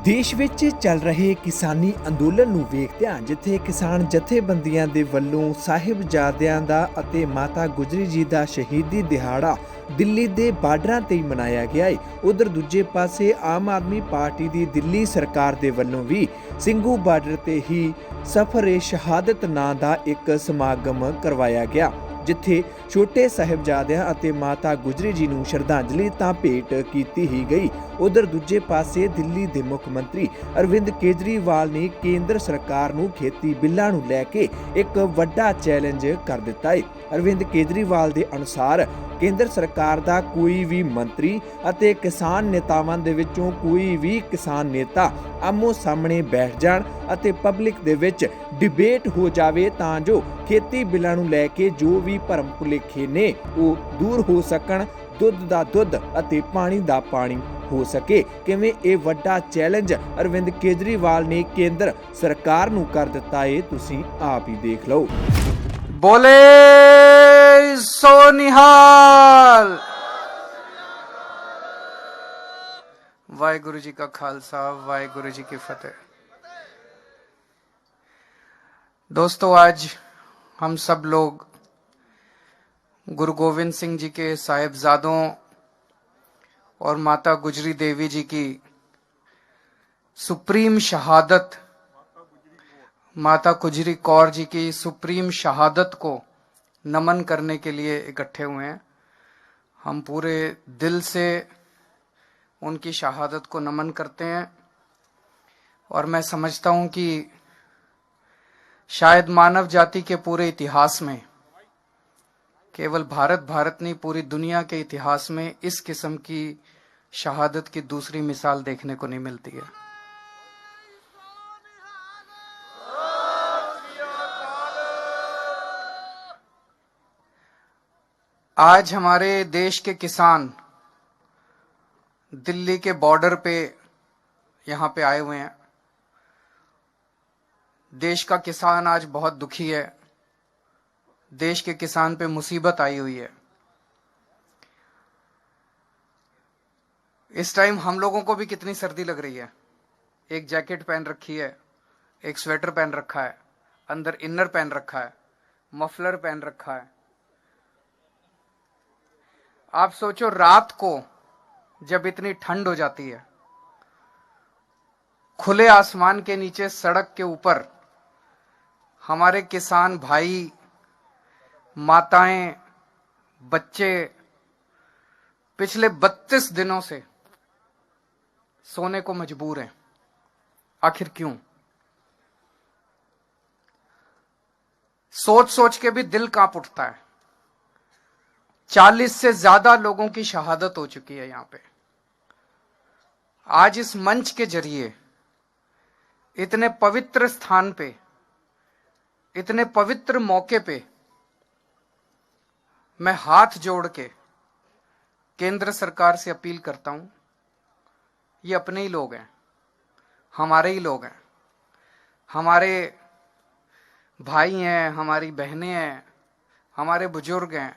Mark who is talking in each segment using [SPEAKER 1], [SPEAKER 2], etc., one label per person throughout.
[SPEAKER 1] ਦੇਸ਼ ਵਿੱਚ ਚੱਲ ਰਹੇ ਕਿਸਾਨੀ ਅੰਦੋਲਨ ਨੂੰ ਵੇਖਦਿਆਂ ਜਿੱਥੇ ਕਿਸਾਨ ਜਥੇਬੰਦੀਆਂ ਦੇ ਵੱਲੋਂ ਸਾਹਿਬਜ਼ਾਦਿਆਂ ਦਾ ਅਤੇ ਮਾਤਾ ਗੁਜਰੀ ਜੀ ਦਾ ਸ਼ਹੀਦੀ ਦਿਹਾੜਾ ਦਿੱਲੀ ਦੇ ਬਾਰਡਰਾਂ ਤੇ ਹੀ ਮਨਾਇਆ ਗਿਆ ਹੈ, ਉਧਰ ਦੂਜੇ ਪਾਸੇ ਆਮ ਆਦਮੀ ਪਾਰਟੀ ਦੀ ਦਿੱਲੀ ਸਰਕਾਰ ਦੇ ਵੱਲੋਂ ਵੀ ਸਿੰਘੂ ਬਾਰਡਰ ਤੇ ਹੀ ਸਫਰ-ਏ-ਸ਼ਹਾਦਤ ਨਾਂ ਦਾ ਇੱਕ ਸਮਾਗਮ ਕਰਵਾਇਆ ਗਿਆ, ਜਿੱਥੇ ਛੋਟੇ ਸਾਹਿਬਜ਼ਾਦਿਆਂ ਅਤੇ ਮਾਤਾ ਗੁਜਰੀ ਜੀ ਨੂੰ ਸ਼ਰਧਾਂਜਲੀ ਤਾਂ ਭੇਟ ਕੀਤੀ ਹੀ ਗਈ। ਉਧਰ ਦੂਜੇ ਪਾਸੇ ਦਿੱਲੀ ਦੇ ਮੁੱਖ ਮੰਤਰੀ ਅਰਵਿੰਦ ਕੇਜਰੀਵਾਲ ਨੇ ਕੇਂਦਰ ਸਰਕਾਰ ਨੂੰ ਖੇਤੀ ਬਿੱਲਾਂ ਨੂੰ ਲੈ ਕੇ ਇੱਕ ਵੱਡਾ ਚੈਲੰਜ ਕਰ ਦਿੱਤਾ ਹੈ। ਅਰਵਿੰਦ ਕੇਜਰੀਵਾਲ ਦੇ ਅਨੁਸਾਰ ਕੇਂਦਰ ਸਰਕਾਰ ਦਾ ਕੋਈ ਵੀ ਮੰਤਰੀ ਅਤੇ ਕਿਸਾਨ ਨੇਤਾਵਾਂ ਦੇ ਵਿੱਚੋਂ ਕੋਈ ਵੀ ਕਿਸਾਨ ਨੇਤਾ ਆਮੋ ਸਾਹਮਣੇ ਬੈਠ ਜਾਣ ਅਤੇ ਪਬਲਿਕ ਦੇ ਵਿੱਚ ਡਿਬੇਟ ਹੋ ਜਾਵੇ ਤਾਂ ਜੋ ਖੇਤੀ ਬਿੱਲਾਂ ਨੂੰ ਲੈ ਕੇ ਜੋ ਵੀ ਭਰਮ ਭੁਲੇਖੇ ਨੇ ਉਹ ਦੂਰ ਹੋ ਸਕਣ, ਦੁੱਧ ਦਾ ਦੁੱਧ ਅਤੇ ਪਾਣੀ ਦਾ ਪਾਣੀ ਹੋ ਸਕੇ। ਕਿਵੇਂ ਇਹ ਵੱਡਾ ਚੈਲੰਜ ਅਰਵਿੰਦ ਕੇਜਰੀਵਾਲ ਨੇ ਕੇਂਦਰ ਸਰਕਾਰ ਨੂੰ ਕਰ ਦਿੱਤਾ ਹੈ, ਤੁਸੀਂ ਆਪ ਹੀ ਦੇਖ ਲਓ।
[SPEAKER 2] बोले सो निहाल। वाहेगुरु जी का खालसा, वाहेगुरु जी की फतेह। दोस्तों, आज हम सब लोग गुरु गोविंद सिंह जी के साहिबजादों और माता गुजरी देवी जी की सुप्रीम शहादत, माता गुजरी कौर जी की सुप्रीम शहादत को नमन करने के लिए इकट्ठे हुए हैं। हम पूरे दिल से उनकी शहादत को नमन करते हैं और मैं समझता हूं कि शायद मानव जाति के पूरे इतिहास में, केवल भारत नहीं पूरी दुनिया के इतिहास में इस किस्म की शहादत की दूसरी मिसाल देखने को नहीं मिलती है। आज हमारे देश के किसान दिल्ली के बॉर्डर पे यहाँ पे आए हुए हैं। देश का किसान आज बहुत दुखी है। देश के किसान पे मुसीबत आई हुई है। इस टाइम हम लोगों को भी कितनी सर्दी लग रही है। एक जैकेट पहन रखी है, एक स्वेटर पहन रखा है, अंदर इनर पहन रखा है, मफलर पहन रखा है। आप सोचो, रात को जब इतनी ठंड हो जाती है, खुले आसमान के नीचे सड़क के ऊपर हमारे किसान भाई, माताएं, बच्चे पिछले 32 दिनों से सोने को मजबूर हैं। आखिर क्यों? सोच सोच के भी दिल कांप उठता है। 40 से ज्यादा लोगों की शहादत हो चुकी है यहां पे। आज इस मंच के जरिए इतने पवित्र स्थान पे, इतने पवित्र मौके पे मैं हाथ जोड़ के केंद्र सरकार से अपील करता हूं, ये अपने ही लोग हैं, हमारे ही लोग हैं, हमारे भाई हैं, हमारी बहनें हैं, हमारे बुजुर्ग हैं,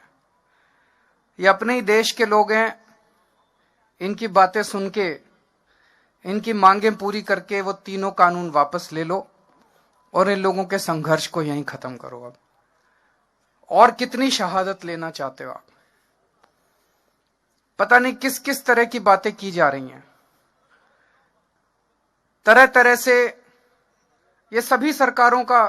[SPEAKER 2] ये अपने ही देश के लोग हैं। इनकी बातें सुन के, इनकी मांगें पूरी करके वो तीनों कानून वापस ले लो और इन लोगों के संघर्ष को यहीं खत्म करो। अब और कितनी शहादत लेना चाहते हो आप? पता नहीं किस किस तरह की बातें की जा रही हैं। तरह तरह से ये सभी सरकारों का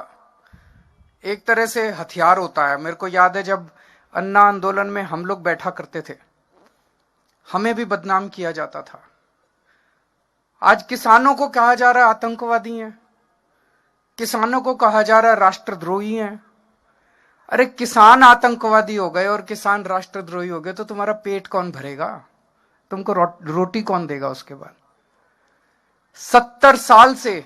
[SPEAKER 2] एक तरह से हथियार होता है। मेरे को याद है जब अन्ना आंदोलन में हम लोग बैठा करते थे, हमें भी बदनाम किया जाता था। आज किसानों को कहा जा रहा है आतंकवादी हैं, किसानों को कहा जा रहा है राष्ट्रद्रोही हैं। अरे किसान आतंकवादी हो गए और किसान राष्ट्रद्रोही हो गए तो तुम्हारा पेट कौन भरेगा? तुमको रोटी कौन देगा उसके बाद? 70 साल से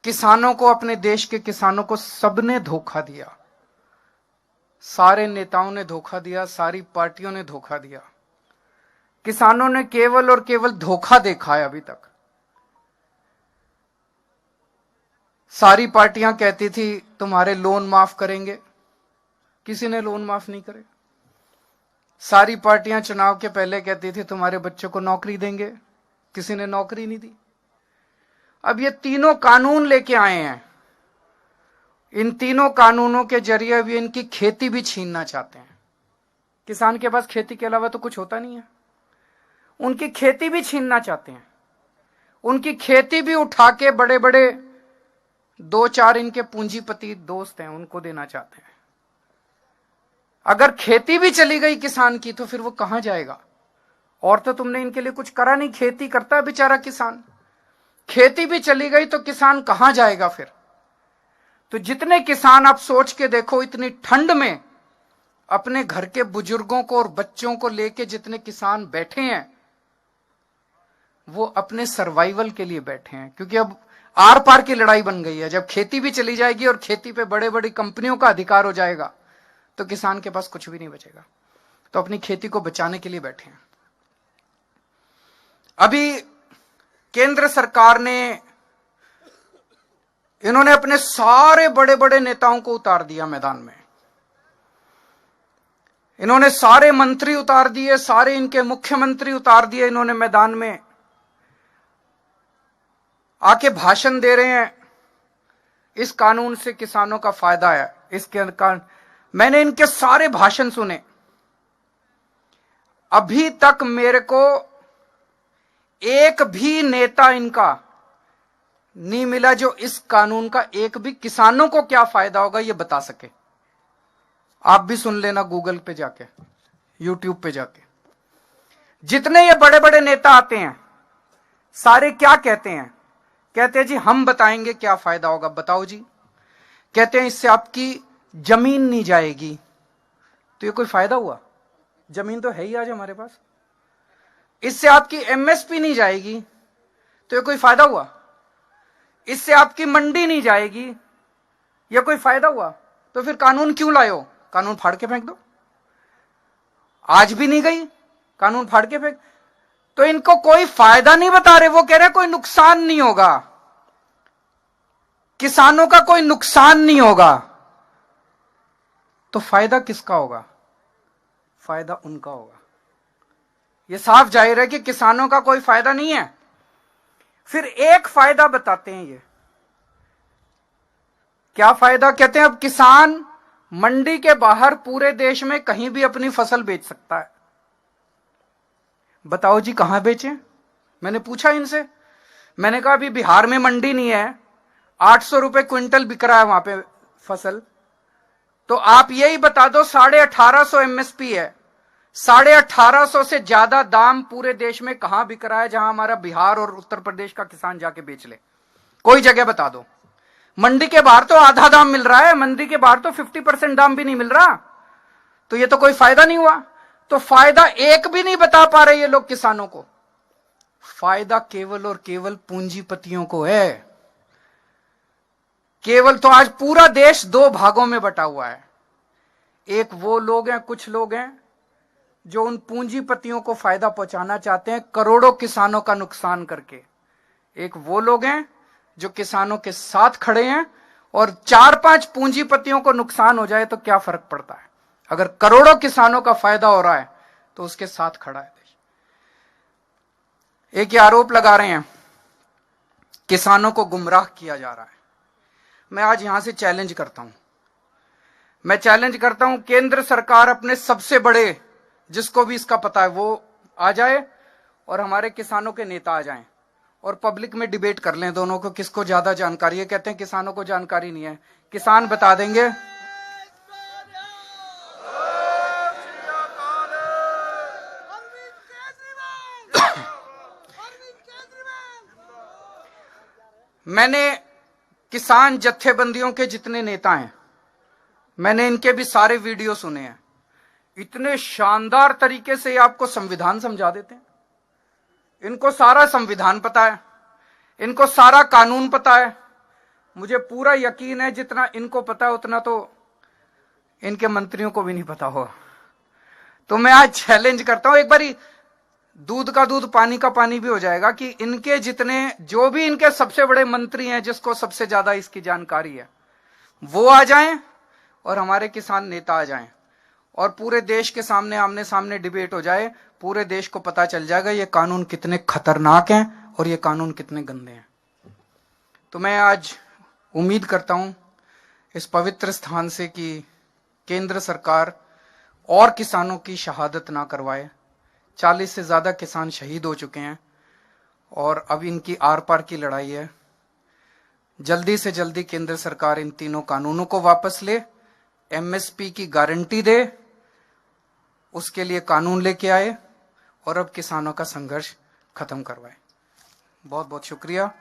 [SPEAKER 2] किसानों को, अपने देश के किसानों को सबने धोखा दिया। सारे नेताओं ने धोखा दिया, सारी पार्टियों ने धोखा दिया। किसानों ने केवल और केवल धोखा देखा है अभी तक। सारी पार्टियां कहती थी तुम्हारे लोन माफ करेंगे, किसी ने लोन माफ नहीं करे। सारी पार्टियां चुनाव के पहले कहती थी तुम्हारे बच्चों को नौकरी देंगे, किसी ने नौकरी नहीं दी। अब ये तीनों कानून लेके आए हैं, इन तीनों कानूनों के जरिए भी इनकी खेती भी छीनना चाहते हैं। किसान के पास खेती के अलावा तो कुछ होता नहीं है, उनकी खेती भी छीनना चाहते हैं। उनकी खेती भी उठा के बड़े बड़े 2-4 इनके पूंजीपति दोस्त हैं उनको देना चाहते हैं। अगर खेती भी चली गई किसान की तो फिर वो कहां जाएगा? और तो तुमने इनके लिए कुछ करा नहीं, खेती करता है बेचारा किसान। खेती भी चली गई तो किसान कहां जाएगा फिर? तो जितने किसान आप सोच के देखो, इतनी ठंड में अपने घर के बुजुर्गों को और बच्चों को लेके जितने किसान बैठे हैं, वो अपने सर्वाइवल के लिए बैठे हैं। क्योंकि अब आर पार की लड़ाई बन गई है। जब खेती भी चली जाएगी और खेती पे बड़े बड़ी कंपनियों का अधिकार हो जाएगा तो किसान के पास कुछ भी नहीं बचेगा। तो अपनी खेती को बचाने के लिए बैठे हैं। अभी केंद्र सरकार ने, इन्होंने अपने सारे बड़े बड़े नेताओं को उतार दिया मैदान में। इन्होंने सारे मंत्री उतार दिए, सारे इनके मुख्यमंत्री उतार दिए इन्होंने मैदान में। आके भाषण दे रहे हैं, इस कानून से किसानों का फायदा है। इसके कारण मैंने इनके सारे भाषण सुने, अभी तक मेरे को एक भी नेता इनका नहीं मिला जो इस कानून का एक भी किसानों को क्या फायदा होगा ये बता सके। आप भी सुन लेना गूगल पे जाके, यूट्यूब पे जाके। जितने ये बड़े बड़े नेता आते हैं सारे क्या कहते हैं? कहते हैं जी हम बताएंगे क्या फायदा होगा। बताओ जी। कहते हैं इससे आपकी जमीन नहीं जाएगी। तो ये कोई फायदा हुआ? जमीन तो है ही आज हमारे पास। इससे आपकी एमएसपी नहीं जाएगी तो ये कोई फायदा हुआ? इससे आपकी मंडी नहीं जाएगी, ये कोई फायदा हुआ? तो फिर कानून क्यों लाए हो? कानून फाड़ के फेंक दो। आज भी नहीं गई, कानून फाड़ के फेंक। तो इनको कोई फायदा नहीं बता रहे, वो कह रहे कोई नुकसान नहीं होगा, किसानों का कोई नुकसान नहीं होगा। तो फायदा किसका होगा? फायदा उनका होगा। ये साफ जाहिर है कि किसानों का कोई फायदा नहीं है। फिर एक फायदा बताते हैं ये, क्या फायदा? कहते हैं अब किसान मंडी के बाहर पूरे देश में कहीं भी अपनी फसल बेच सकता है। बताओ जी कहां बेचें? मैंने पूछा इनसे, मैंने कहा अभी बिहार में मंडी नहीं है, 800 रुपए क्विंटल बिक रहा है वहां पे फसल। तो आप यही बता दो, 1850 एमएसपी है, 1850 से ज्यादा दाम पूरे देश में कहां बिक रहा है जहां हमारा बिहार और उत्तर प्रदेश का किसान जाके बेच ले? कोई जगह बता दो। मंडी के बाहर तो आधा दाम मिल रहा है, मंडी के बाहर तो 50% दाम भी नहीं मिल रहा। तो ये तो कोई फायदा नहीं हुआ। तो फायदा एक भी नहीं बता पा रहे ये लोग किसानों को। फायदा केवल और केवल पूंजीपतियों को है। केवल तो आज पूरा देश 2 भागों में बटा हुआ है। एक वो लोग हैं, कुछ लोग हैं जो उन पूंजीपतियों को फायदा पहुंचाना चाहते हैं करोड़ों किसानों का नुकसान करके। एक वो लोग हैं जो किसानों के साथ खड़े हैं, और 4-5 पूंजीपतियों को नुकसान हो जाए तो क्या फर्क पड़ता है? अगर करोड़ों किसानों का फायदा हो रहा है तो उसके साथ खड़ा है देश। एक ये आरोप लगा रहे हैं किसानों को गुमराह किया जा रहा है। मैं आज यहां से चैलेंज करता हूं, मैं चैलेंज करता हूं केंद्र सरकार अपने सबसे बड़े, जिसको भी इसका पता है वो आ जाए और हमारे किसानों के नेता आ जाएं और पब्लिक में डिबेट कर लें दोनों को, किसको ज्यादा जानकारी है। कहते हैं किसानों को जानकारी नहीं है, किसान बता देंगे। मैंने किसान जत्थेबंदियों के जितने नेता हैं, मैंने इनके भी सारे वीडियो सुने हैं। इतने शानदार तरीके से आपको संविधान समझा देते हैं। इनको सारा संविधान पता है, इनको सारा कानून पता है। मुझे पूरा यकीन है जितना इनको पता है उतना तो इनके मंत्रियों को भी नहीं पता होगा। तो मैं आज चैलेंज करता हूं, एक बारी दूध का दूध पानी का पानी भी हो जाएगा कि इनके जितने, जो भी इनके सबसे बड़े मंत्री हैं जिसको सबसे ज्यादा इसकी जानकारी है, वो आ जाएं और हमारे किसान नेता आ जाएं और पूरे देश के सामने आमने सामने डिबेट हो जाए। पूरे देश को पता चल जाएगा ये कानून कितने खतरनाक हैं और ये कानून कितने गंदे हैं। तो मैं आज उम्मीद करता हूं इस पवित्र स्थान से कि केंद्र सरकार और किसानों की शहादत ना करवाए। 40 से ज्यादा किसान शहीद हो चुके हैं और अब इनकी आर पार की लड़ाई है। जल्दी से जल्दी केंद्र सरकार इन तीनों कानूनों को वापस ले, एमएसपी की गारंटी दे, उसके लिए कानून लेके आए और अब किसानों का संघर्ष खत्म करवाए। बहुत बहुत शुक्रिया।